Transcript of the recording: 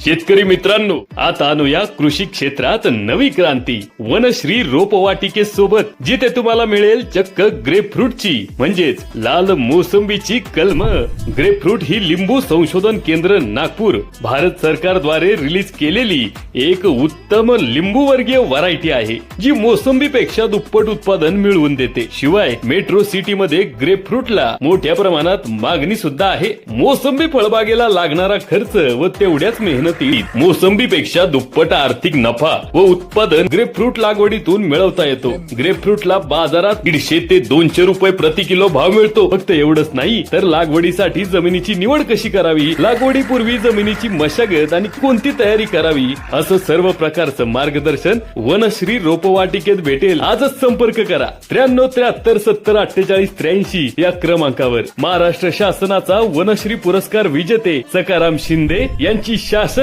शेतकरी मित्रांनो, आता आणूया कृषी क्षेत्रात नवी क्रांती वनश्री रोपवाटिके सोबत, जिथे तुम्हाला मिळेल चक्क ग्रेपफ्रूटची म्हणजेच लाल मोसंबीची कलम. ग्रेपफ्रूट ही लिंबू संशोधन केंद्र नागपूर भारत सरकारद्वारे रिलीज केलेली एक उत्तम लिंबू वर्गीय व्हरायटी आहे, जी मोसंबीपेक्षा दुप्पट उत्पादन मिळवून देते. शिवाय मेट्रो सिटी मध्ये ग्रेपफ्रूटला मोठ्या प्रमाणात मागणी सुद्धा आहे. मोसंबी फळबागेला लागणारा खर्च व तेवढ्याच मेहनतीत मोसंबीपेक्षा दुप्पट आर्थिक नफा व उत्पादन ग्रेपफ्रूट लागवडीतून मिळवता येतो. ग्रेपफ्रूटला बाजारात 150 ते 200 रुपये प्रति किलो भाव मिळतो. फक्त एवढंच नाही तर लागवडीसाठी जमिनीची निवड कशी करावी, लागवडीपूर्वी जमिनीची मशागत आणि कोणती तयारी करावी, असं सर्व प्रकारचं मार्गदर्शन वनश्री रोपवाटिकेत भेटेल. आजच संपर्क करा 9373704883 या क्रमांकावर. महाराष्ट्र शासनाचा वनश्री पुरस्कार विजेते सकाराम शिंदे यांची शासन